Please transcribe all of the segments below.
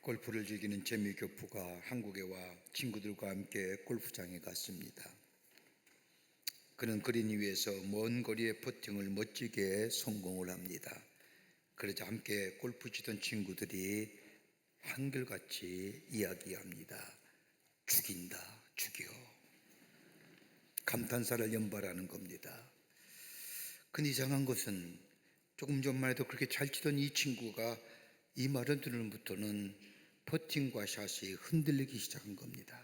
골프를 즐기는 재미 교포가 한국에 와 친구들과 함께 골프장에 갔습니다. 그는 그린 위에서 먼 거리의 퍼팅을 멋지게 성공을 합니다. 그러자 함께 골프 치던 친구들이 한결같이 이야기합니다. 죽인다, 죽여. 감탄사를 연발하는 겁니다. 근데 이상한 것은 조금 전만 해도 그렇게 잘 치던 이 친구가 이 말을 들으면부터는 퍼팅과 샷이 흔들리기 시작한 겁니다.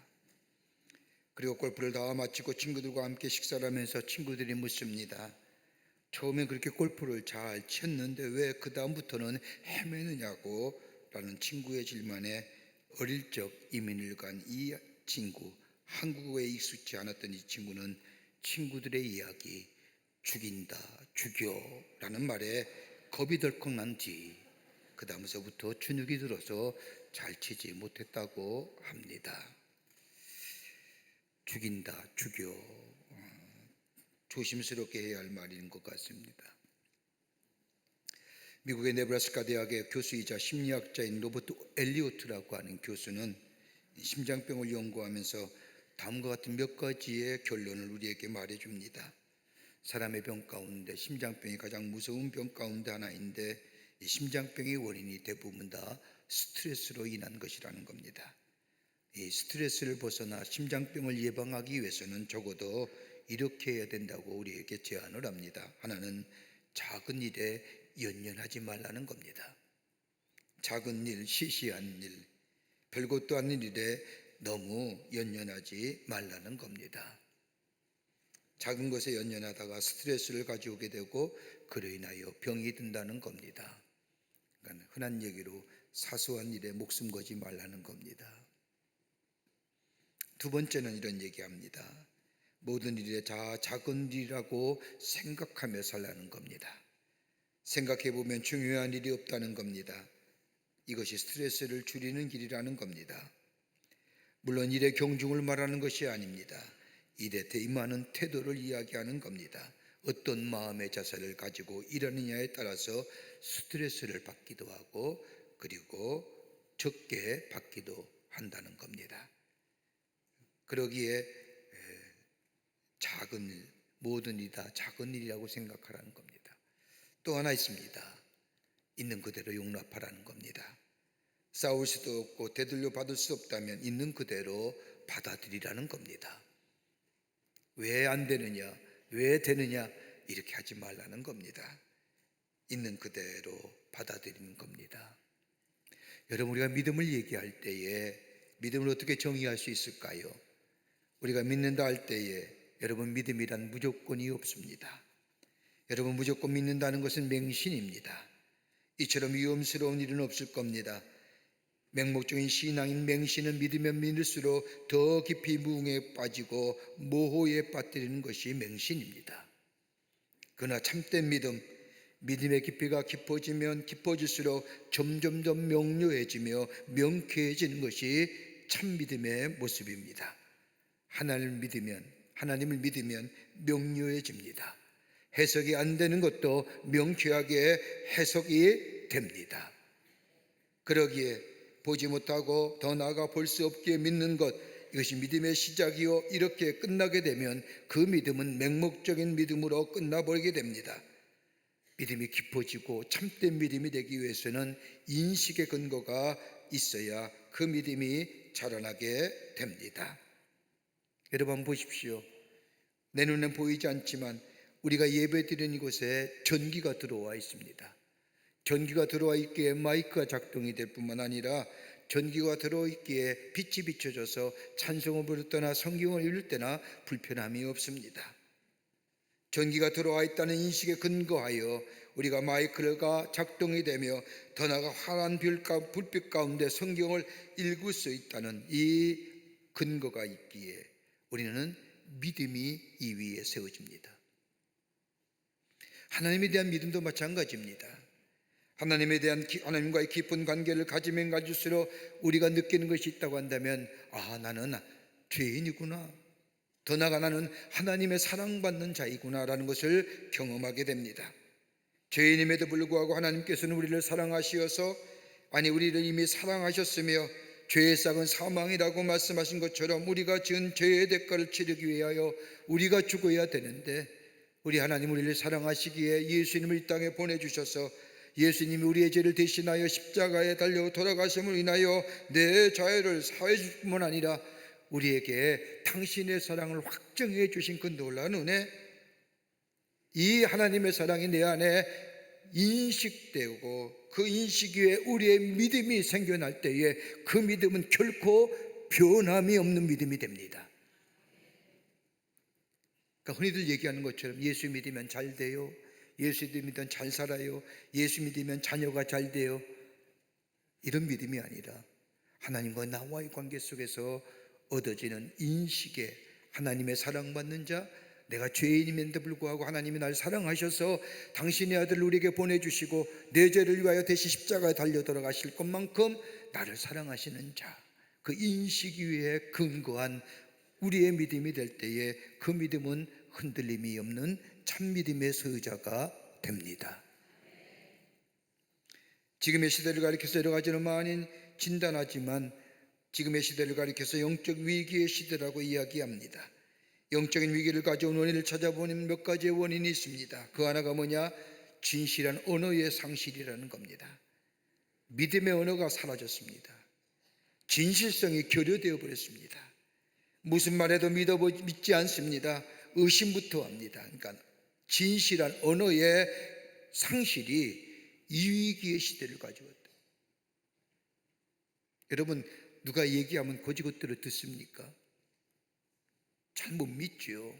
그리고 골프를 다 마치고 친구들과 함께 식사를 하면서 친구들이 묻습니다. 처음엔 그렇게 골프를 잘 쳤는데 왜 그 다음부터는 헤매느냐고 라는 친구의 질문에 어릴 적 이민을 간 이 친구, 한국어에 익숙지 않았던 이 친구는 친구들의 이야기 죽인다, 죽여 라는 말에 겁이 덜컥 난 뒤 그 다음서부터 주눅이 들어서 잘 치지 못했다고 합니다. 죽인다, 죽여. 조심스럽게 해야 할 말인 것 같습니다. 미국의 네브라스카 대학의 교수이자 심리학자인 로버트 엘리오트라고 하는 교수는 심장병을 연구하면서 다음과 같은 몇 가지의 결론을 우리에게 말해줍니다. 사람의 병 가운데 심장병이 가장 무서운 병 가운데 하나인데 이 심장병의 원인이 대부분 다 스트레스로 인한 것이라는 겁니다. 이 스트레스를 벗어나 심장병을 예방하기 위해서는 적어도 이렇게 해야 된다고 우리에게 제안을 합니다. 하나는 작은 일에 연연하지 말라는 겁니다. 작은 일, 시시한 일, 별것도 아닌 일에 너무 연연하지 말라는 겁니다. 작은 것에 연연하다가 스트레스를 가져오게 되고 그로 인하여 병이 든다는 겁니다. 그러니까 흔한 얘기로 사소한 일에 목숨 걸지 말라는 겁니다. 두 번째는 이런 얘기합니다. 모든 일에 다 작은 일이라고 생각하며 살라는 겁니다. 생각해보면 중요한 일이 없다는 겁니다. 이것이 스트레스를 줄이는 길이라는 겁니다. 물론 일의 경중을 말하는 것이 아닙니다. 일에 임하는 태도를 이야기하는 겁니다. 어떤 마음의 자세를 가지고 일하느냐에 따라서 스트레스를 받기도 하고 그리고 적게 받기도 한다는 겁니다. 그러기에 작은 일, 모든 일이 다 작은 일이라고 생각하라는 겁니다. 또 하나 있습니다. 있는 그대로 용납하라는 겁니다. 싸울 수도 없고 되돌려 받을 수 없다면 있는 그대로 받아들이라는 겁니다. 왜 안 되느냐, 왜 되느냐 이렇게 하지 말라는 겁니다. 있는 그대로 받아들이는 겁니다. 여러분, 우리가 믿음을 얘기할 때에 믿음을 어떻게 정의할 수 있을까요? 우리가 믿는다 할 때에 여러분, 믿음이란 무조건이 없습니다. 여러분, 무조건 믿는다는 것은 맹신입니다. 이처럼 위험스러운 일은 없을 겁니다. 맹목적인 신앙인 맹신은 믿으면 믿을수록 더 깊이 무응에 빠지고 모호에 빠뜨리는 것이 맹신입니다. 그러나 참된 믿음, 믿음의 깊이가 깊어지면 깊어질수록 점점 더 명료해지며 명쾌해지는 것이 참 믿음의 모습입니다. 하나님을 믿으면 명료해집니다. 해석이 안 되는 것도 명쾌하게 해석이 됩니다. 그러기에 보지 못하고 더 나아가 볼 수 없기에 믿는 것, 이것이 믿음의 시작이요 이렇게 끝나게 되면 그 믿음은 맹목적인 믿음으로 끝나버리게 됩니다. 믿음이 깊어지고 참된 믿음이 되기 위해서는 인식의 근거가 있어야 그 믿음이 자라나게 됩니다. 여러분 한번 보십시오. 내 눈엔 보이지 않지만 우리가 예배드리는 이곳에 전기가 들어와 있습니다. 전기가 들어와 있기에 마이크가 작동이 될 뿐만 아니라 전기가 들어와 있기에 빛이 비춰져서 찬송을 부를 때나 성경을 읽을 때나 불편함이 없습니다. 전기가 들어와 있다는 인식에 근거하여 우리가 마이크가 작동이 되며 더 나아가 환한 불빛 가운데 성경을 읽을 수 있다는 이 근거가 있기에 우리는 믿음이 이 위에 세워집니다. 하나님에 대한 믿음도 마찬가지입니다. 하나님과의 깊은 관계를 가지면 가질수록 우리가 느끼는 것이 있다고 한다면 나는 죄인이구나, 더 나아가 나는 하나님의 사랑받는 자이구나 라는 것을 경험하게 됩니다. 죄인임에도 불구하고 하나님께서는 우리를 사랑하시어서 아니 우리를 이미 사랑하셨으며 죄의 싹은 사망이라고 말씀하신 것처럼 우리가 지은 죄의 대가를 치르기 위하여 우리가 죽어야 되는데, 우리 하나님 우리를 사랑하시기에 예수님을 이 땅에 보내주셔서 예수님이 우리의 죄를 대신하여 십자가에 달려 돌아가심을 인하여 내 자유를 사해 줄 뿐만 아니라 우리에게 당신의 사랑을 확정해 주신 그 놀라운 은혜, 이 하나님의 사랑이 내 안에 인식되고 그 인식 위에 우리의 믿음이 생겨날 때에 그 믿음은 결코 변함이 없는 믿음이 됩니다. 그러니까 흔히들 얘기하는 것처럼 예수 믿으면 잘 돼요, 예수 믿으면 잘 살아요, 예수 믿으면 자녀가 잘 돼요, 이런 믿음이 아니라 하나님과 나와의 관계 속에서 얻어지는 인식에 하나님의 사랑받는 자, 내가 죄인임에도 불구하고 하나님이 날 사랑하셔서 당신의 아들을 우리에게 보내주시고 내 죄를 위하여 대신 십자가에 달려 돌아가실 것만큼 나를 사랑하시는 자, 그 인식 위에 근거한 우리의 믿음이 될 때에 그 믿음은 흔들림이 없는 참 믿음의 소유자가 됩니다. 지금의 시대를 가리켜서 여러 가지로 많이 진단하지만 지금의 시대를 가리켜서 영적 위기의 시대라고 이야기합니다. 영적인 위기를 가져온 원인을 찾아보면 몇 가지의 원인이 있습니다. 그 하나가 뭐냐? 진실한 언어의 상실이라는 겁니다. 믿음의 언어가 사라졌습니다. 진실성이 결여되어 버렸습니다. 무슨 말해도 믿지 않습니다. 의심부터 합니다. 그러니까 진실한 언어의 상실이 이 위기의 시대를 가져왔다. 여러분, 누가 얘기하면 거지것대로 듣습니까? 잘 못 믿죠.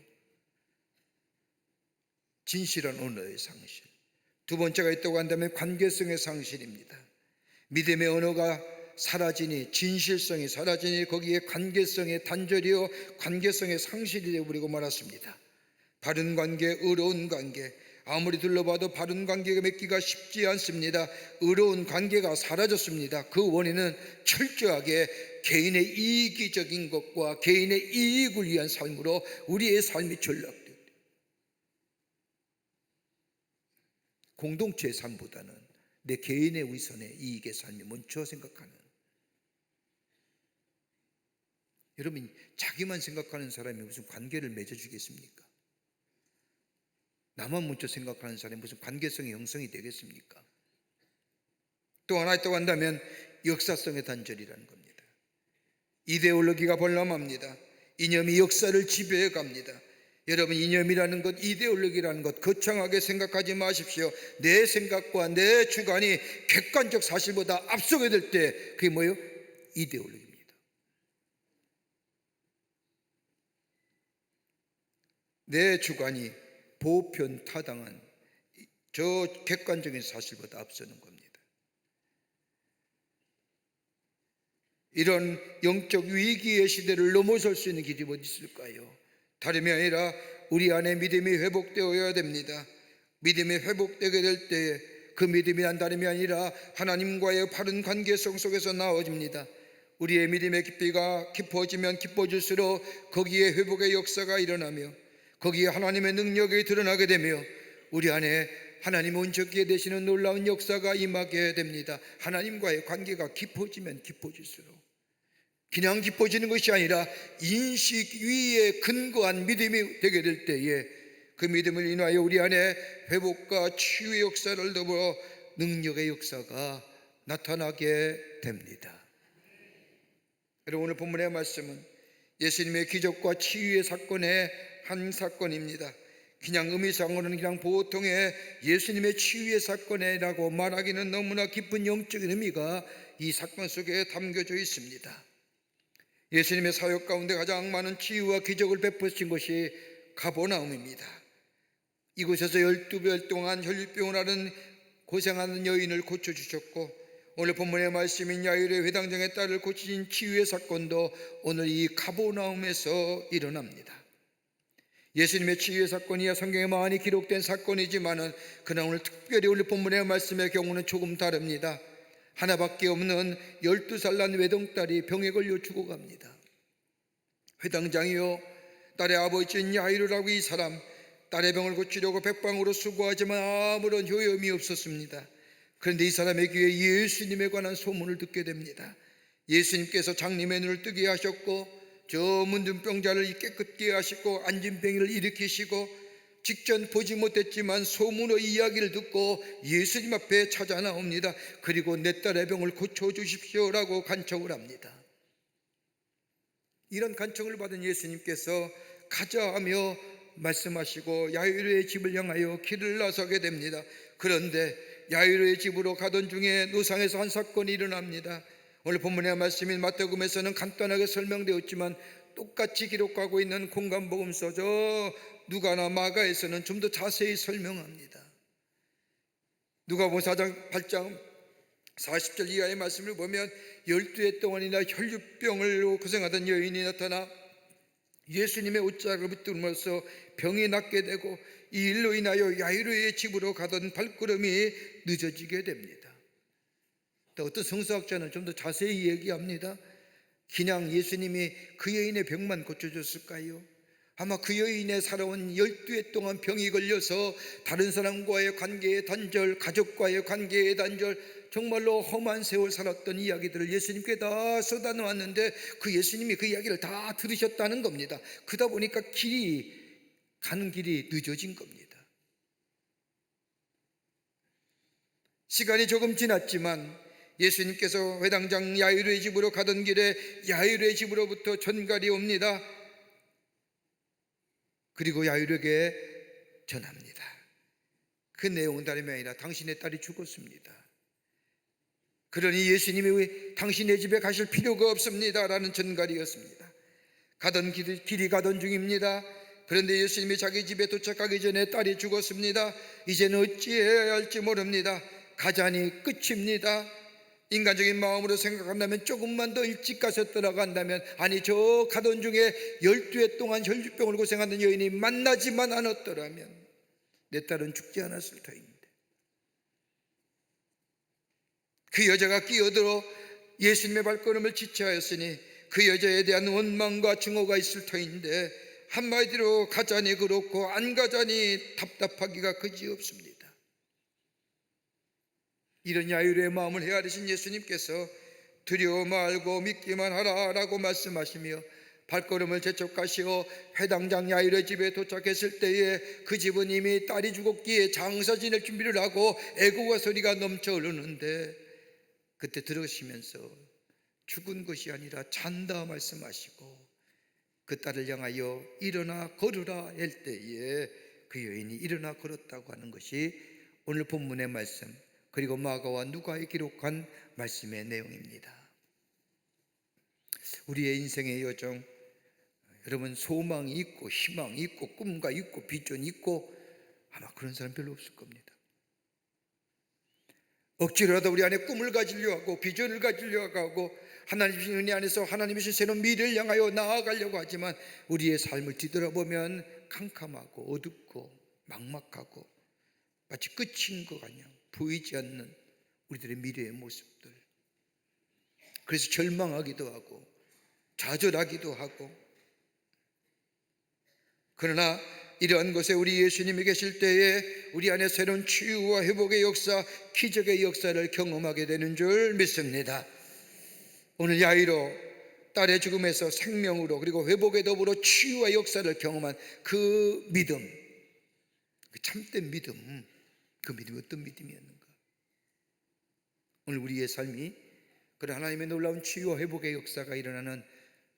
진실한 언어의 상실. 두 번째가 있다고 한다면 관계성의 상실입니다. 믿음의 언어가 사라지니, 진실성이 사라지니 거기에 관계성의 단절이요, 관계성의 상실이 되어버리고 말았습니다. 바른 관계, 의로운 관계, 아무리 둘러봐도 바른 관계가 맺기가 쉽지 않습니다. 의로운 관계가 사라졌습니다. 그 원인은 철저하게 개인의 이기적인 것과 개인의 이익을 위한 삶으로 우리의 삶이 전락돼요. 공동체의 삶보다는 내 개인의 위선의 이익의 삶이 먼저 생각하는, 여러분, 자기만 생각하는 사람이 무슨 관계를 맺어주겠습니까? 나만 먼저 생각하는 사람이 무슨 관계성의 형성이 되겠습니까? 또 하나 있다고 한다면 역사성의 단절이라는 겁니다. 이데올로기가 범람합니다. 이념이 역사를 지배해 갑니다. 여러분, 이념이라는 것, 이데올로기라는 것 거창하게 생각하지 마십시오. 내 생각과 내 주관이 객관적 사실보다 앞서게 될 때 그게 뭐예요? 이데올로기입니다. 내 주관이 보편 타당한 저 객관적인 사실보다 앞서는 겁니다. 이런 영적 위기의 시대를 넘어설 수 있는 길이 어디 있을까요? 다름이 아니라 우리 안에 믿음이 회복되어야 됩니다. 믿음이 회복되게 될 때에 그 믿음이 난 다름이 아니라 하나님과의 바른 관계성 속에서 나와집니다. 우리의 믿음의 깊이가 깊어지면 깊어질수록 거기에 회복의 역사가 일어나며 거기에 하나님의 능력이 드러나게 되며 우리 안에 하나님 온전케 되시는 놀라운 역사가 임하게 됩니다. 하나님과의 관계가 깊어지면 깊어질수록 그냥 깊어지는 것이 아니라 인식 위에 근거한 믿음이 되게 될 때에 그 믿음을 인하여 우리 안에 회복과 치유의 역사를 더불어 능력의 역사가 나타나게 됩니다. 여러분, 오늘 본문의 말씀은 예수님의 기적과 치유의 사건의 한 사건입니다. 그냥 의미상으로는 그냥 보통의 예수님의 치유의 사건이라고 말하기는 너무나 깊은 영적인 의미가 이 사건 속에 담겨져 있습니다. 예수님의 사역 가운데 가장 많은 치유와 기적을 베푸신 것이 가버나움입니다. 이곳에서 12별 동안 혈류병을 앓은 고생하는 여인을 고쳐주셨고, 오늘 본문의 말씀인 야이로의 회당장의 딸을 고치신 치유의 사건도 오늘 이 가버나움에서 일어납니다. 예수님의 치유의 사건이야 성경에 많이 기록된 사건이지만은 그러나 오늘 특별히 오늘 본문의 말씀의 경우는 조금 다릅니다. 하나밖에 없는 12살 난 외동딸이 병에 걸려 죽어갑니다. 회당장이요, 딸의 아버지인 야이로라고 이 사람 딸의 병을 고치려고 백방으로 수고하지만 아무런 효험이 없었습니다. 그런데 이 사람의 귀에 예수님에 관한 소문을 듣게 됩니다. 예수님께서 장님의 눈을 뜨게 하셨고 저 문둥병자를 깨끗게 하시고 안진병이를 일으키시고 직전 보지 못했지만 소문의 이야기를 듣고 예수님 앞에 찾아 나옵니다. 그리고 내 딸의 병을 고쳐주십시오라고 간청을 합니다. 이런 간청을 받은 예수님께서 가자 하며 말씀하시고 야이로의 집을 향하여 길을 나서게 됩니다. 그런데 야이로의 집으로 가던 중에 노상에서 한 사건이 일어납니다. 오늘 본문의 말씀인 마태복음에서는 간단하게 설명되었지만 똑같이 기록하고 있는 공간복음서 저 누가나 마가에서는 좀 더 자세히 설명합니다. 누가복음 4장 8장 40절 이하의 말씀을 보면 12해 동안이나 혈류병으로 고생하던 여인이 나타나 예수님의 옷자락을 붙들면서 병이 낫게 되고 이 일로 인하여 야이로의 집으로 가던 발걸음이 늦어지게 됩니다. 또 어떤 성서학자는 좀 더 자세히 얘기합니다. 그냥 예수님이 그 여인의 병만 고쳐줬을까요? 아마 그 여인의 살아온 12해 동안 병이 걸려서 다른 사람과의 관계의 단절, 가족과의 관계의 단절, 정말로 험한 세월 살았던 이야기들을 예수님께 다 쏟아놓았는데 그 예수님이 그 이야기를 다 들으셨다는 겁니다. 그러다 보니까 가는 길이 늦어진 겁니다. 시간이 조금 지났지만 예수님께서 회당장 야이로의 집으로 가던 길에 야이로의 집으로부터 전갈이 옵니다. 그리고 야이로에게 전합니다. 그 내용은 다름이 아니라 당신의 딸이 죽었습니다. 그러니 예수님이 당신의 집에 가실 필요가 없습니다 라는 전갈이었습니다. 길이 가던 중입니다. 그런데 예수님이 자기 집에 도착하기 전에 딸이 죽었습니다. 이제는 어찌해야 할지 모릅니다. 가자니 끝입니다. 인간적인 마음으로 생각한다면 조금만 더 일찍 가셨더라고 한다면, 아니 저 가던 중에 12해 동안 혈류병을 고생하는 여인이 만나지만 않았더라면 내 딸은 죽지 않았을 터인데, 그 여자가 끼어들어 예수님의 발걸음을 지체하였으니 그 여자에 대한 원망과 증오가 있을 터인데 한마디로 가자니 그렇고 안 가자니 답답하기가 그지없습니다. 이런 야이로의 마음을 헤아리신 예수님께서 두려워 말고 믿기만 하라 라고 말씀하시며 발걸음을 재촉하시어 회당장 야이로의 집에 도착했을 때에 그 집은 이미 딸이 죽었기에 장사 지낼 준비를 하고 애고가 소리가 넘쳐 흐르는데, 그때 들으시면서 죽은 것이 아니라 잔다 말씀하시고 그 딸을 향하여 일어나 걸으라 할 때에 그 여인이 일어나 걸었다고 하는 것이 오늘 본문의 말씀, 그리고 마가와 누가에 기록한 말씀의 내용입니다. 우리의 인생의 여정, 여러분 소망이 있고 희망이 있고 꿈과 있고 비전이 있고 아마 그런 사람 별로 없을 겁니다. 억지로라도 우리 안에 꿈을 가지려 하고 비전을 가지려 하고 하나님의 은혜 안에서 하나님의 새로운 미래를 향하여 나아가려고 하지만 우리의 삶을 뒤돌아보면 캄캄하고 어둡고 막막하고 마치 끝인 것 같냐 보이지 않는 우리들의 미래의 모습들, 그래서 절망하기도 하고 좌절하기도 하고, 그러나 이러한 것에 우리 예수님이 계실 때에 우리 안에 새로운 치유와 회복의 역사, 기적의 역사를 경험하게 되는 줄 믿습니다. 오늘 야이로 딸의 죽음에서 생명으로 그리고 회복에 더불어 치유와 역사를 경험한 그 믿음, 그 참된 믿음, 그 믿음이 어떤 믿음이었는가? 오늘 우리의 삶이 그런 하나님의 놀라운 치유와 회복의 역사가 일어나는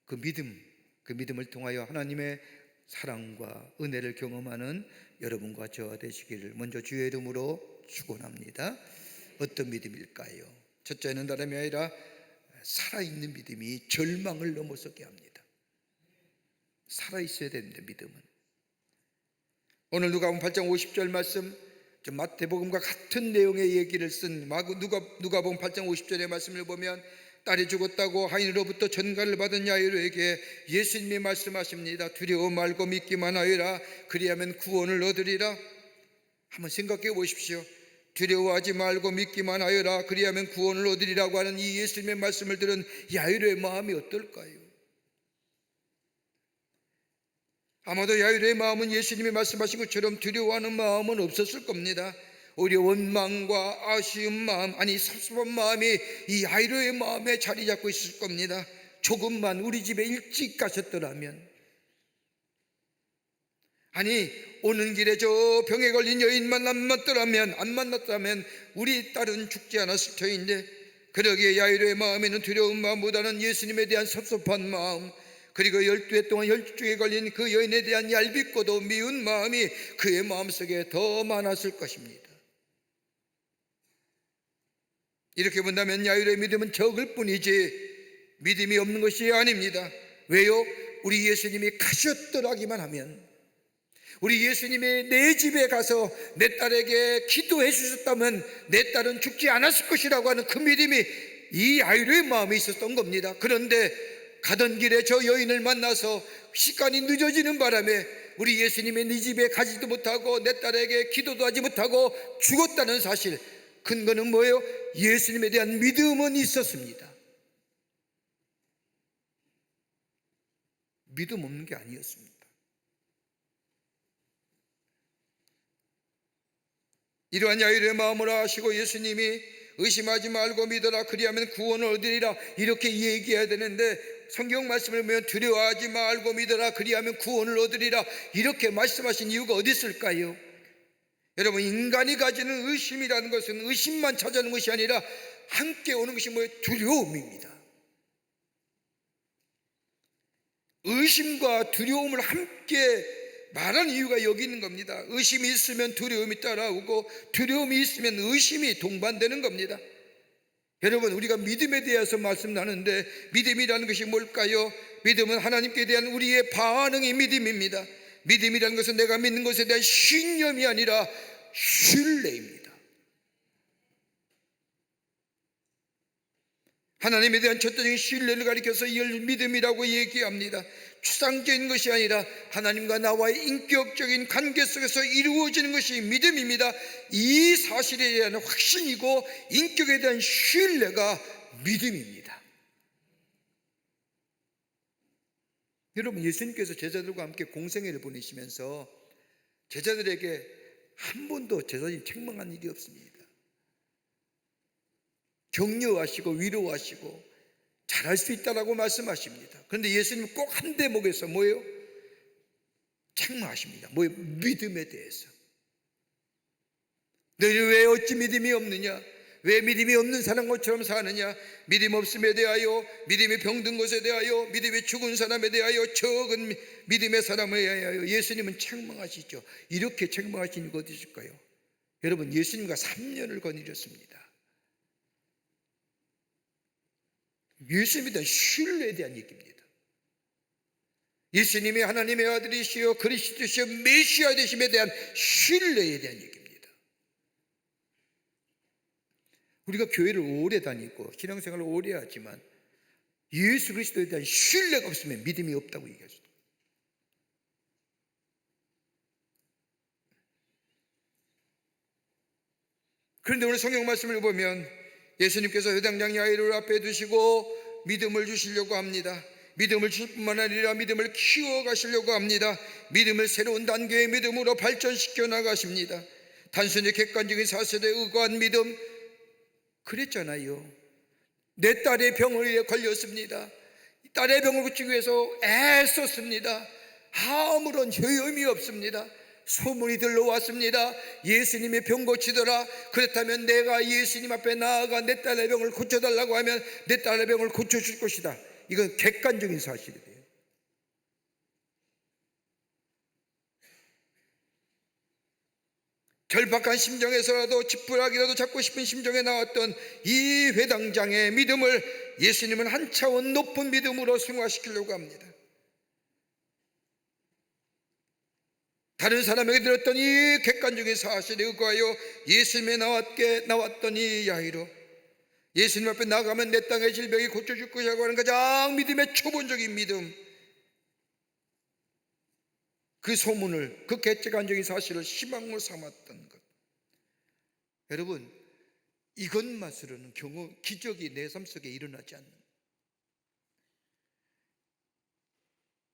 그 믿음을 통하여 하나님의 사랑과 은혜를 경험하는 여러분과 저와 되시기를 먼저 주의 이름으로 축원합니다. 어떤 믿음일까요? 첫째는 다름이 아니라 살아있는 믿음이 절망을 넘어서게 합니다. 살아있어야 되는데 믿음은. 오늘 누가복음 8장 50절 말씀, 마태복음과 같은 내용의 얘기를 쓴 누가복음 8장 50절의 말씀을 보면 딸이 죽었다고 하인으로부터 전갈을 받은 야이로에게 예수님이 말씀하십니다. 두려워 말고 믿기만 하여라. 그리하면 구원을 얻으리라. 한번 생각해 보십시오. 두려워하지 말고 믿기만 하여라. 그리하면 구원을 얻으리라고 하는 이 예수님의 말씀을 들은 야이로의 마음이 어떨까요? 아마도 야이로의 마음은 예수님이 말씀하신 것처럼 두려워하는 마음은 없었을 겁니다. 오히려 원망과 아쉬운 마음, 아니 섭섭한 마음이 이 야이로의 마음에 자리 잡고 있을 겁니다. 조금만 우리 집에 일찍 가셨더라면, 아니 오는 길에 저 병에 걸린 여인만 안 만났다면 우리 딸은 죽지 않았을 터인데, 그러기에 야이로의 마음에는 두려운 마음보다는 예수님에 대한 섭섭한 마음, 그리고 12해 동안 혈주에 걸린 그 여인에 대한 얄밉고도 미운 마음이 그의 마음속에 더 많았을 것입니다. 이렇게 본다면 야이로의 믿음은 적을 뿐이지 믿음이 없는 것이 아닙니다. 왜요? 우리 예수님이 가셨더라기만 하면, 우리 예수님이 내 집에 가서 내 딸에게 기도해 주셨다면 내 딸은 죽지 않았을 것이라고 하는 그 믿음이 이 야이로의 마음에 있었던 겁니다. 그런데 가던 길에 저 여인을 만나서 시간이 늦어지는 바람에 우리 예수님이 네 집에 가지도 못하고 내 딸에게 기도도 하지 못하고 죽었다는 사실, 근거는 뭐예요? 예수님에 대한 믿음은 있었습니다. 믿음 없는 게 아니었습니다. 이러한 야이로의 마음을 아시고 예수님이 의심하지 말고 믿어라, 그리하면 구원을 얻으리라, 이렇게 얘기해야 되는데 성경 말씀을 보면 두려워하지 말고 믿어라, 그리하면 구원을 얻으리라, 이렇게 말씀하신 이유가 어디 있을까요? 여러분, 인간이 가지는 의심이라는 것은 의심만 찾아오는 것이 아니라 함께 오는 것이 뭐예요? 두려움입니다. 의심과 두려움을 함께 말한 이유가 여기 있는 겁니다. 의심이 있으면 두려움이 따라오고 두려움이 있으면 의심이 동반되는 겁니다. 여러분, 우리가 믿음에 대해서 말씀 나누는데 믿음이라는 것이 뭘까요? 믿음은 하나님께 대한 우리의 반응이 믿음입니다. 믿음이라는 것은 내가 믿는 것에 대한 신념이 아니라 신뢰입니다. 하나님에 대한 절대적인 신뢰를 가리켜서 이걸 믿음이라고 얘기합니다. 추상적인 것이 아니라 하나님과 나와의 인격적인 관계 속에서 이루어지는 것이 믿음입니다. 이 사실에 대한 확신이고 인격에 대한 신뢰가 믿음입니다. 여러분, 예수님께서 제자들과 함께 공생애를 보내시면서 제자들에게 한 번도 제자님 책망한 일이 없습니다. 격려하시고 위로하시고 잘할 수 있다라고 말씀하십니다. 그런데 예수님은 꼭 한 대목에서 뭐예요? 책망하십니다. 뭐예요? 믿음에 대해서. 너희 왜 어찌 믿음이 없느냐? 왜 믿음이 없는 사람 것처럼 사느냐? 믿음 없음에 대하여, 믿음이 병든 것에 대하여, 믿음이 죽은 사람에 대하여, 적은 믿음의 사람에 대하여 예수님은 책망하시죠. 이렇게 책망하신 이유가 어디 있을까요? 여러분, 예수님과 3년을 거느렸습니다. 예수님에 대한 신뢰에 대한 얘기입니다. 예수님이 하나님의 아들이시여 그리스도시여 메시아 되심에 대한 신뢰에 대한 얘기입니다. 우리가 교회를 오래 다니고 신앙생활을 오래 하지만 예수 그리스도에 대한 신뢰가 없으면 믿음이 없다고 얘기하죠. 그런데 오늘 성경 말씀을 보면 예수님께서 회당장 야이로를 앞에 두시고 믿음을 주시려고 합니다. 믿음을 줄 뿐만 아니라 믿음을 키워가시려고 합니다. 믿음을 새로운 단계의 믿음으로 발전시켜 나가십니다. 단순히 객관적인 사실에 의거한 믿음, 그랬잖아요. 내 딸의 병에 걸렸습니다. 딸의 병을 고치기 위해서 애썼습니다. 아무런 효험이 없습니다. 소문이 들러왔습니다. 예수님이 병 고치더라. 그렇다면 내가 예수님 앞에 나아가 내 딸의 병을 고쳐달라고 하면 내 딸의 병을 고쳐줄 것이다. 이건 객관적인 사실이에요. 절박한 심정에서라도 지푸라기라도 잡고 싶은 심정에 나왔던 이 회당장의 믿음을 예수님은 한 차원 높은 믿음으로 승화시키려고 합니다. 다른 사람에게 들었던 이 객관적인 사실에 의거하여 예수님에 나왔던 이 야이로, 예수님 앞에 나가면 내 땅의 질병이 고쳐줄 것이라고 하는 가장 믿음의 초본적인 믿음, 그 소문을, 그 객관적인 사실을 희망으로 삼았던 것. 여러분, 이것만으로는 기적이 내 삶 속에 일어나지 않는,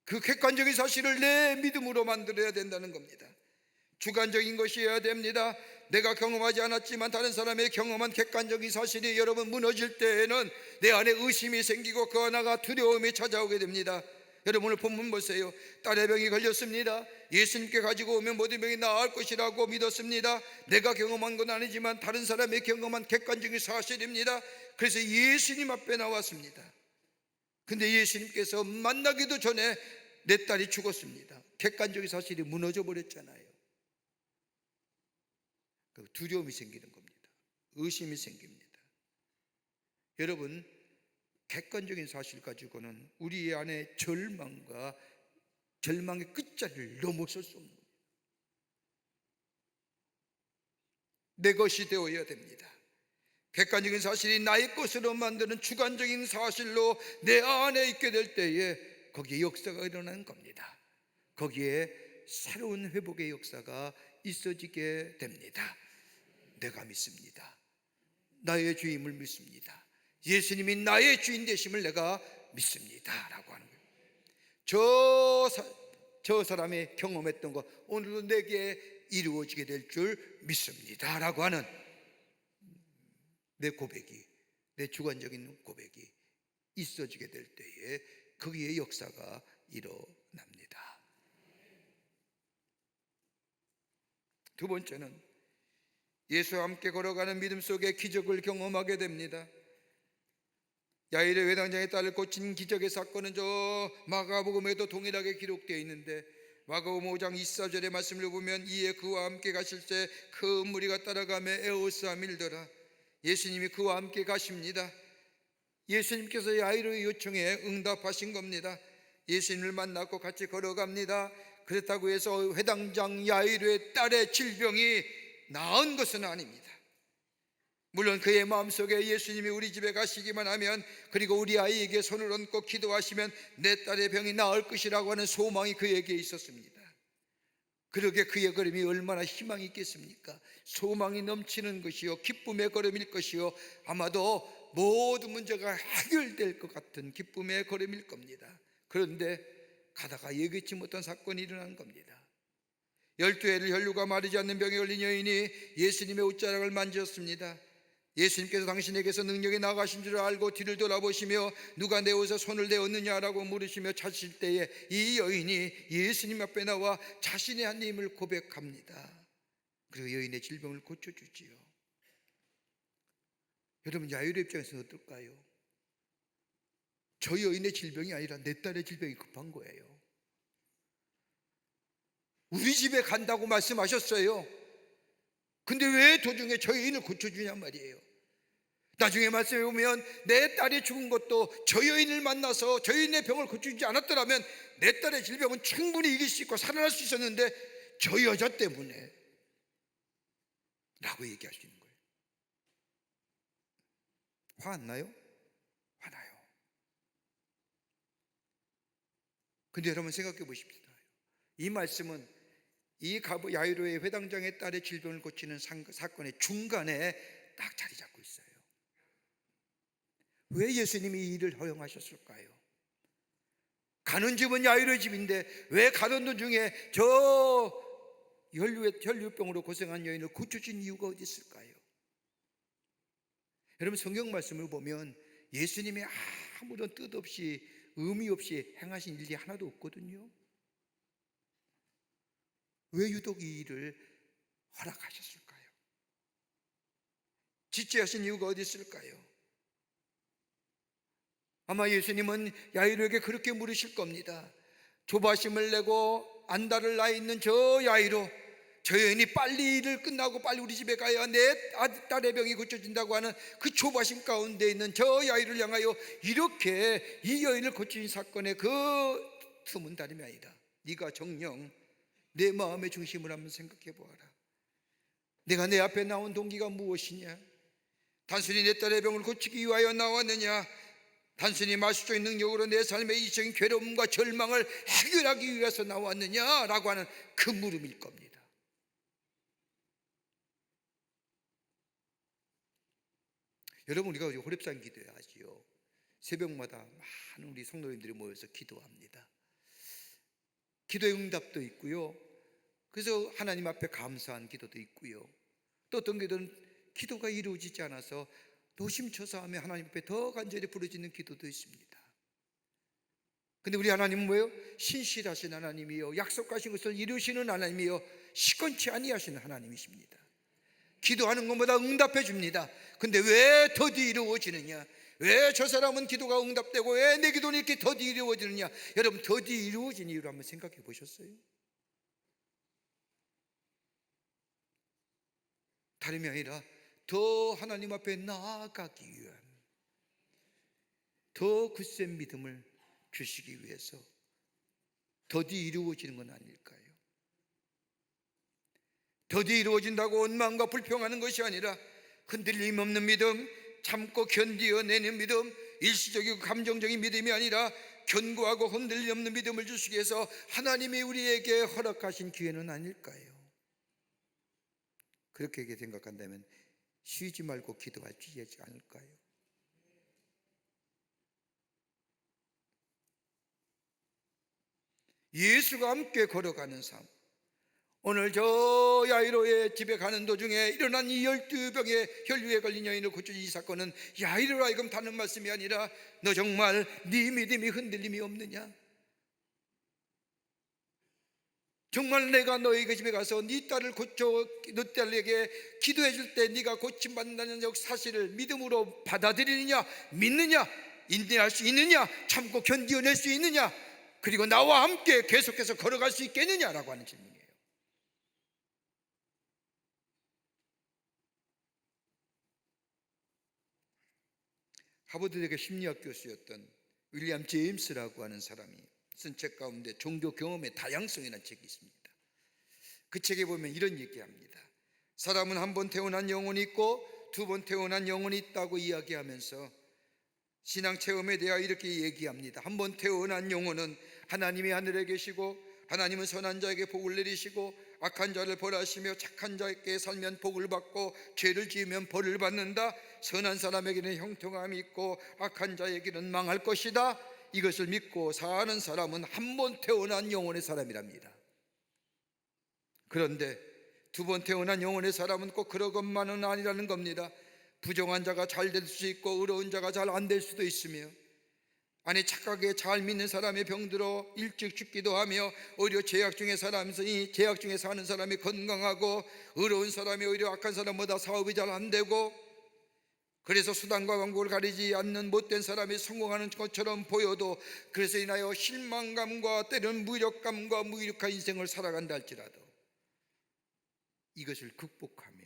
그 객관적인 사실을 내 믿음으로 만들어야 된다는 겁니다. 주관적인 것이어야 됩니다. 내가 경험하지 않았지만 다른 사람의 경험한 객관적인 사실이 여러분 무너질 때에는 내 안에 의심이 생기고 그 하나가 두려움이 찾아오게 됩니다. 여러분 오늘 본문 보세요. 딸의 병이 걸렸습니다. 예수님께 가지고 오면 모든 병이 나을 것이라고 믿었습니다. 내가 경험한 건 아니지만 다른 사람이 경험한 객관적인 사실입니다. 그래서 예수님 앞에 나왔습니다. 근데 예수님께서 만나기도 전에 내 딸이 죽었습니다. 객관적인 사실이 무너져 버렸잖아요. 두려움이 생기는 겁니다. 의심이 생깁니다. 여러분, 객관적인 사실 가지고는 우리 안에 절망과 절망의 끝자리를 넘어설 수 없는 거예요. 내 것이 되어야 됩니다. 객관적인 사실이 나의 것으로 만드는 주관적인 사실로 내 안에 있게 될 때에 거기에 역사가 일어나는 겁니다. 거기에 새로운 회복의 역사가 있어지게 됩니다. 내가 믿습니다. 나의 주임을 믿습니다. 예수님이 나의 주인 되심을 내가 믿습니다 라고 하는 거예요. 저 사람이 경험했던 것 오늘도 내게 이루어지게 될 줄 믿습니다 라고 하는 내 고백이, 내 주관적인 고백이 있어지게 될 때에 거기에 역사가 일어납니다. 두 번째는 예수와 함께 걸어가는 믿음 속에 기적을 경험하게 됩니다. 야이르 회당장의 딸을 고친 기적의 사건은 저 마가복음에도 동일하게 기록되어 있는데 마가복음 5장 24절의 말씀을 보면 이에 그와 함께 가실 때 큰 무리가 따라가며 에오스와 밀더라. 예수님이 그와 함께 가십니다. 예수님께서 야이르의 요청에 응답하신 겁니다. 예수님을 만나고 같이 걸어갑니다. 그렇다고 해서 회당장 야이르의 딸의 질병이 나은 것은 아닙니다. 물론 그의 마음속에 예수님이 우리 집에 가시기만 하면, 그리고 우리 아이에게 손을 얹고 기도하시면 내 딸의 병이 나을 것이라고 하는 소망이 그에게 있었습니다. 그러게 그의 걸음이 얼마나 희망이 있겠습니까? 소망이 넘치는 것이요 기쁨의 걸음일 것이요 아마도 모든 문제가 해결될 것 같은 기쁨의 걸음일 겁니다. 그런데 가다가 예기치 못한 사건이 일어난 겁니다. 12해를 혈류가 마르지 않는 병에 걸린 여인이 예수님의 옷자락을 만졌습니다. 예수님께서 당신에게서 능력이 나가신 줄 알고 뒤를 돌아보시며 누가 내 옷에 손을 대었느냐라고 물으시며 찾으실 때에 이 여인이 예수님 앞에 나와 자신의 한 힘을 고백합니다. 그리고 여인의 질병을 고쳐주지요. 여러분, 야이르 입장에서는 어떨까요? 저 여인의 질병이 아니라 내 딸의 질병이 급한 거예요. 우리 집에 간다고 말씀하셨어요. 근데 왜 도중에 저 여인을 고쳐주냐 말이에요. 나중에 말씀해 보면 내 딸이 죽은 것도 저 여인을 만나서 저 여인의 병을 고쳐주지 않았더라면 내 딸의 질병은 충분히 이길 수 있고 살아날 수 있었는데 저 여자 때문에 라고 얘기하시는 거예요. 화 안 나요? 화나요. 근데 여러분 생각해 보십시다. 이 말씀은 이 야이로의 회당장의 딸의 질병을 고치는 사건의 중간에 딱 자리 잡고 있어요. 왜 예수님이 이 일을 허용하셨을까요? 가는 집은 야이로의 집인데 왜 가던 도중에 저 혈류병으로 고생한 여인을 고쳐준 이유가 어디 있을까요? 여러분, 성경 말씀을 보면 예수님이 아무런 뜻 없이 의미 없이 행하신 일이 하나도 없거든요. 왜 유독 이 일을 허락하셨을까요? 지체하신 이유가 어디 있을까요? 아마 예수님은 야이로에게 그렇게 물으실 겁니다. 조바심을 내고 안달을 나 있는 저 야이로, 저 여인이 빨리 일을 끝나고 빨리 우리 집에 가야 내 딸의 병이 고쳐진다고 하는 그 조바심 가운데 있는 저 야이를 향하여 이렇게 이 여인을 고친 사건의 그 틈은 다름이 아니다. 네가 정녕 내 마음의 중심을 한번 생각해 보아라. 내가 내 앞에 나온 동기가 무엇이냐? 단순히 내 딸의 병을 고치기 위하여 나왔느냐? 단순히 마술적인 능력으로 내 삶의 이적인 괴로움과 절망을 해결하기 위해서 나왔느냐라고 하는 그 물음일 겁니다. 여러분, 우리가 호렙산 기도하지요. 새벽마다 많은 우리 성도님들이 모여서 기도합니다. 기도의 응답도 있고요. 그래서 하나님 앞에 감사한 기도도 있고요. 또 어떤 기도는 기도가 이루어지지 않아서 노심초사하며 하나님 앞에 더 간절히 부르짖는 기도도 있습니다. 근데 우리 하나님은 뭐예요? 신실하신 하나님이요, 약속하신 것을 이루시는 하나님이요, 시건치 아니하시는 하나님이십니다. 기도하는 것보다 응답해 줍니다. 근데 왜 더디 이루어지느냐? 왜 저 사람은 기도가 응답되고 왜 내 기도는 이렇게 더디 이루어지느냐? 여러분, 더디 이루어진 이유를 한번 생각해 보셨어요? 다름이 아니라 더 하나님 앞에 나아가기 위한, 더 굳센 믿음을 주시기 위해서 더디 이루어지는 건 아닐까요? 더디 이루어진다고 원망과 불평하는 것이 아니라 흔들림 없는 믿음, 참고 견디어내는 믿음, 일시적이고 감정적인 믿음이 아니라 견고하고 흔들림 없는 믿음을 주시기 위해서 하나님이 우리에게 허락하신 기회는 아닐까요? 그렇게 생각한다면 쉬지 말고 기도할 수 있지 않을까요? 예수가 함께 걸어가는 삶. 오늘 저 야이로의 집에 가는 도중에 일어난 이 12병의 혈류에 걸린 여인을 고쳐준 이 사건은 야이로라 하여금 다른 말씀이 아니라 너 정말 네 믿음이 흔들림이 없느냐? 정말 내가 너희 집에 가서 네 딸을 고쳐, 너 딸에게 기도해 줄 때 네가 고침받는다는 사실을 믿음으로 받아들이느냐, 믿느냐, 인내할 수 있느냐, 참고 견디어낼 수 있느냐, 그리고 나와 함께 계속해서 걸어갈 수 있겠느냐라고 하는 질문이에요. 하버드 대学심리학 교수였던 윌리엄 제임스라고 하는 사람이 쓴 책 가운데 종교 경험의 다양성이라는 책이 있습니다. 그 책에 보면 이런 얘기합니다. 사람은 한 번 태어난 영혼이 있고 두 번 태어난 영혼이 있다고 이야기하면서 신앙 체험에 대하여 이렇게 얘기합니다. 한 번 태어난 영혼은 하나님이 하늘에 계시고 하나님은 선한 자에게 복을 내리시고 악한 자를 벌하시며 착한 자에게 살면 복을 받고 죄를 지으면 벌을 받는다. 선한 사람에게는 형통함이 있고 악한 자에게는 망할 것이다. 이것을 믿고 사는 사람은 한 번 태어난 영혼의 사람이랍니다. 그런데 두 번 태어난 영혼의 사람은 꼭 그런 것만은 아니라는 겁니다. 부정한 자가 잘 될 수 있고 의로운 자가 잘 안 될 수도 있으며, 아니 착하게 잘 믿는 사람의 병들어 일찍 죽기도 하며, 오히려 죄악 중에 사는 사람이 건강하고 의로운 사람이 오히려 악한 사람보다 사업이 잘 안 되고, 그래서 수단과 방법을 가리지 않는 못된 사람이 성공하는 것처럼 보여도 그래서 인하여 실망감과 때로는 무력감과 무기력한 인생을 살아간다 할지라도 이것을 극복하며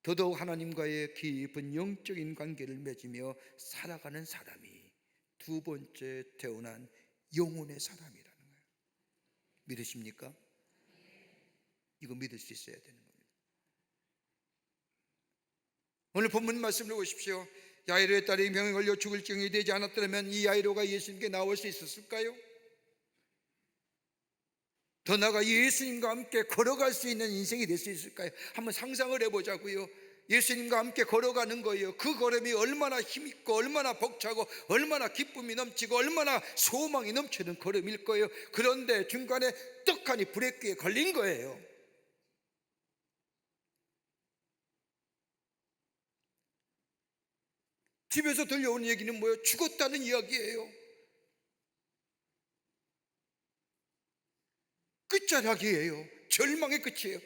더더욱 하나님과의 깊은 영적인 관계를 맺으며 살아가는 사람이 두 번째 태어난 영혼의 사람이라는 거예요. 믿으십니까? 이거 믿을 수 있어야 되는 겁니다. 오늘 본문 말씀을 보십시오. 야이로의 딸이 병에 걸려 죽을 지경이 되지 않았더라면 이 야이로가 예수님께 나올 수 있었을까요? 더 나아가 예수님과 함께 걸어갈 수 있는 인생이 될 수 있을까요? 한번 상상을 해보자고요. 예수님과 함께 걸어가는 거예요. 그 걸음이 얼마나 힘있고 얼마나 벅차고 얼마나 기쁨이 넘치고 얼마나 소망이 넘치는 걸음일 거예요. 그런데 중간에 떡하니 브레이크에 걸린 거예요. 집에서 들려오는 얘기는 뭐예요? 죽었다는 이야기예요. 끝자락이에요. 절망의 끝이에요.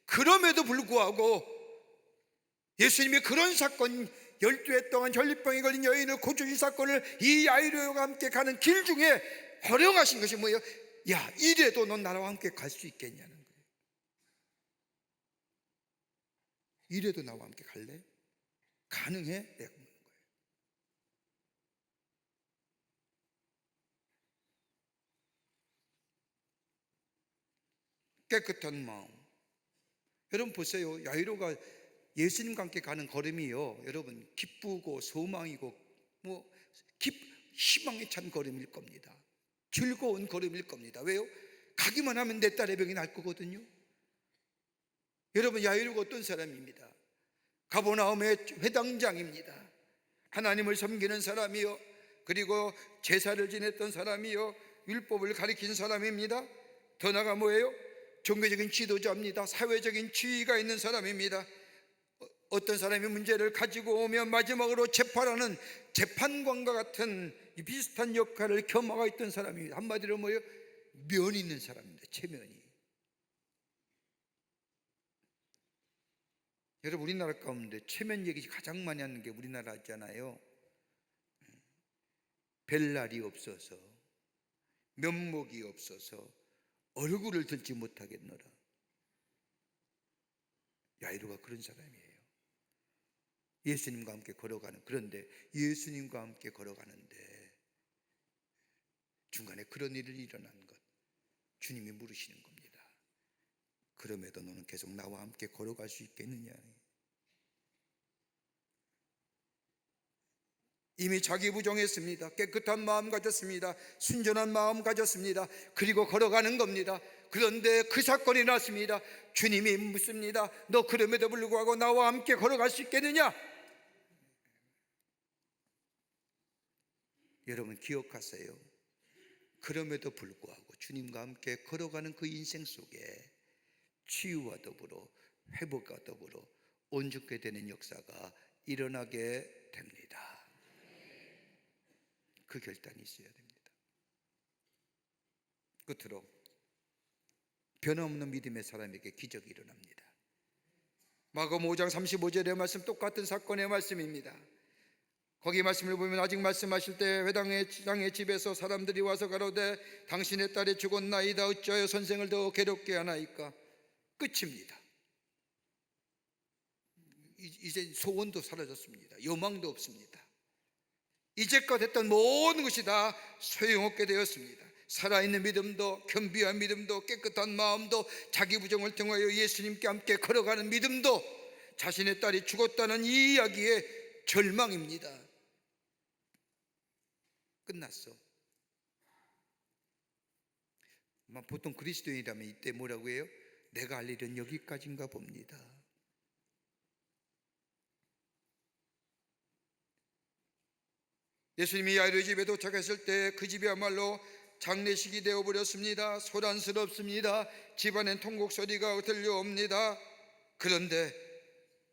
그럼에도 불구하고 예수님이 그런 사건, 12해 동안 전립병에 걸린 여인을 고쳐준 사건을 이 야이로와 함께 가는 길 중에 허용하신 것이 뭐예요? 야, 이래도 넌 나와 함께 갈 수 있겠냐는 거예요. 이래도 나와 함께 갈래? 가능해? 내가 묻는 거예요. 깨끗한 마음. 여러분 보세요. 야이로가 예수님과 함께 가는 걸음이요, 여러분 기쁘고 소망이고 희망에 찬 걸음일 겁니다. 즐거운 걸음일 겁니다. 왜요? 가기만 하면 내 딸의 병이 날 거거든요. 여러분, 야이로가 어떤 사람입니다. 가버나움의 회당장입니다. 하나님을 섬기는 사람이요, 그리고 제사를 지냈던 사람이요, 율법을 가리킨 사람입니다. 더 나아가 뭐예요? 종교적인 지도자입니다. 사회적인 지위가 있는 사람입니다. 어떤 사람이 문제를 가지고 오면 마지막으로 재판하는 재판관과 같은 이 비슷한 역할을 겸하고 있던 사람입니다. 한마디로 뭐예요? 면이 있는 사람입니다. 체면이. 여러분, 우리나라 가운데 체면 얘기 가장 많이 하는 게 우리나라잖아요. 별날이 없어서, 면목이 없어서 얼굴을 들지 못하겠노라. 야이로가 그런 사람이에요. 예수님과 함께 걸어가는, 그런데 예수님과 함께 걸어가는데 중간에 그런 일이 일어난 것, 주님이 물으시는 겁니다. 그럼에도 너는 계속 나와 함께 걸어갈 수 있겠느냐? 이미 자기 부정했습니다. 깨끗한 마음 가졌습니다. 순전한 마음 가졌습니다. 그리고 걸어가는 겁니다. 그런데 그 사건이 났습니다. 주님이 묻습니다. 너 그럼에도 불구하고 나와 함께 걸어갈 수 있겠느냐? 여러분 기억하세요. 그럼에도 불구하고 주님과 함께 걸어가는 그 인생 속에 치유와 더불어 회복과 더불어 온전케 되는 역사가 일어나게 됩니다. 그 결단이 있어야 됩니다. 끝으로 변함없는 믿음의 사람에게 기적이 일어납니다. 마가복음 5장 35절의 말씀, 똑같은 사건의 말씀입니다. 거기 말씀을 보면 아직 말씀하실 때 회당의 집에서 사람들이 와서 가로되 당신의 딸이 죽었나이다. 어찌하여 선생을 더 괴롭게 하나이까? 끝입니다. 이제 소원도 사라졌습니다. 요망도 없습니다. 이제껏 했던 모든 것이 다 소용없게 되었습니다. 살아있는 믿음도, 겸비한 믿음도, 깨끗한 마음도, 자기 부정을 통하여 예수님께 함께 걸어가는 믿음도, 자신의 딸이 죽었다는 이 이야기의 절망입니다. 끝났어. 보통 그리스도인이라면 이때 뭐라고 해요? 내가 할 일은 여기까지인가 봅니다. 예수님이 야이로의 집에 도착했을 때 그 집이야말로 장례식이 되어버렸습니다. 소란스럽습니다. 집안엔 통곡 소리가 들려옵니다. 그런데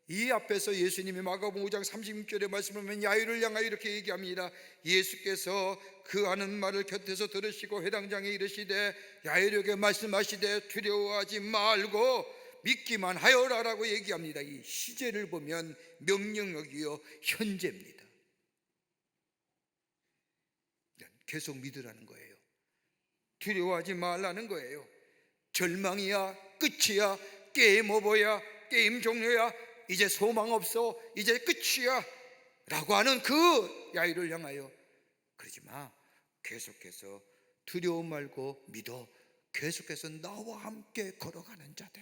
이 앞에서 예수님이 마가복음 5장 36절의 말씀을 보면 야이로를 향하여 이렇게 얘기합니다. 예수께서 그 하는 말을 곁에서 들으시고 회당장에 이르시되 야이로에게 말씀하시되 두려워하지 말고 믿기만 하여라라고 얘기합니다. 이 시제를 보면 명령어이요 현재입니다. 계속 믿으라는 거예요. 두려워하지 말라는 거예요. 절망이야, 끝이야, 게임 오버야, 게임 종료야, 이제 소망 없어, 이제 끝이야 라고 하는 그 야이를 향하여 그러지 마. 계속해서 두려워 말고 믿어. 계속해서 나와 함께 걸어가는 자들.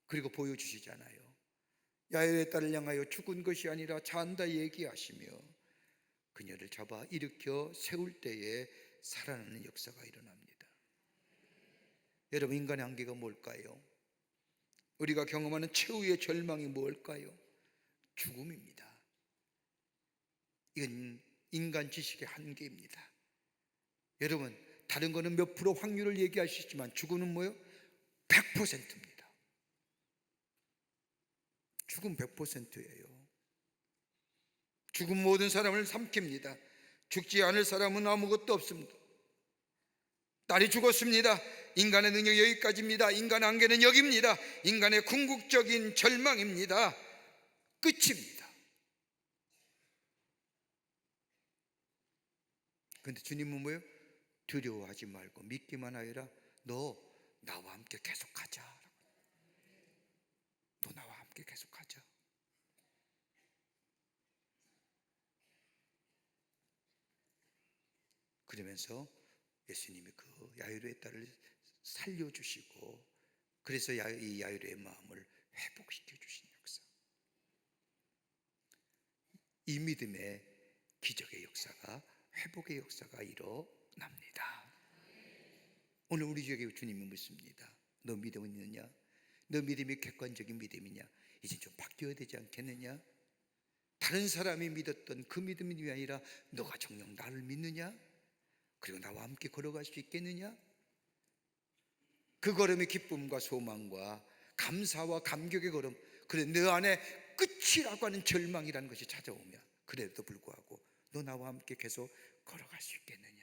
그리고 보여주시잖아요. 야이로의 딸을 향하여 죽은 것이 아니라 잔다 얘기하시며 그녀를 잡아 일으켜 세울 때에 살아나는 역사가 일어납니다. 여러분, 인간의 한계가 뭘까요? 우리가 경험하는 최후의 절망이 뭘까요? 죽음입니다. 이건 인간 지식의 한계입니다. 여러분, 다른 거는 몇 프로 확률을 얘기하시지만 죽음은 뭐예요? 100%입니다. 죽음 100%예요. 죽은 모든 사람을 삼킵니다. 죽지 않을 사람은 아무것도 없습니다. 딸이 죽었습니다. 인간의 능력이 여기까지입니다. 인간의 한계는 여기입니다. 인간의 궁극적인 절망입니다. 끝입니다. 그런데 주님은 뭐예요? 두려워하지 말고 믿기만 하여라. 너 나와 함께 계속하자. 너 나와 함께 계속하자. 그러면서 예수님이 그 야이로의 딸을 살려주시고 그래서 이 야이로의 마음을 회복시켜 주신 역사. 이 믿음의 기적의 역사가, 회복의 역사가 일어납니다. 오늘 우리 중에 주님이 묻습니다. 너 믿음은 있느냐? 너 믿음이 객관적인 믿음이냐? 이제 좀 바뀌어야 되지 않겠느냐? 다른 사람이 믿었던 그 믿음이 아니라 너가 정녕 나를 믿느냐? 그리고 나와 함께 걸어갈 수 있겠느냐? 그 걸음이 기쁨과 소망과 감사와 감격의 걸음, 그래 너 안에 끝이라고 하는 절망이라는 것이 찾아오면 그래도 불구하고 너 나와 함께 계속 걸어갈 수 있겠느냐?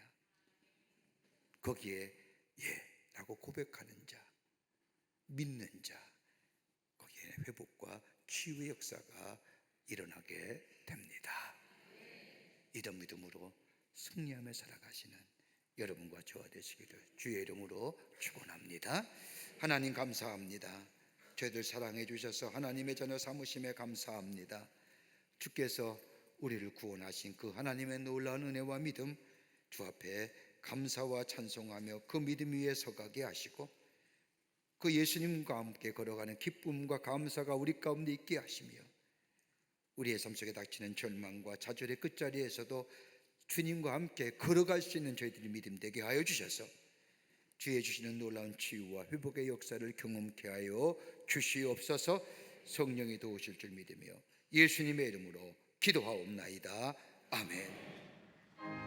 거기에 예 라고 고백하는 자, 믿는 자, 거기에 회복과 치유의 역사가 일어나게 됩니다. 이런 믿음으로 승리하며 살아가시는 여러분과 저와 되시기를 주의 이름으로 축원합니다. 하나님 감사합니다. 저희들 사랑해 주셔서 하나님의 자녀 삼으심에 감사합니다. 주께서 우리를 구원하신 그 하나님의 놀라운 은혜와 믿음 주 앞에 감사와 찬송하며 그 믿음 위에 서가게 하시고 그 예수님과 함께 걸어가는 기쁨과 감사가 우리 가운데 있게 하시며 우리의 삶 속에 닥치는 절망과 좌절의 끝자리에서도 주님과 함께 걸어갈 수 있는 저희들의 믿음 되게 하여 주셔서 주의 주시는 놀라운 치유와 회복의 역사를 경험케 하여 주시옵소서. 성령이 도우실 줄 믿으며 예수님의 이름으로 기도하옵나이다. 아멘.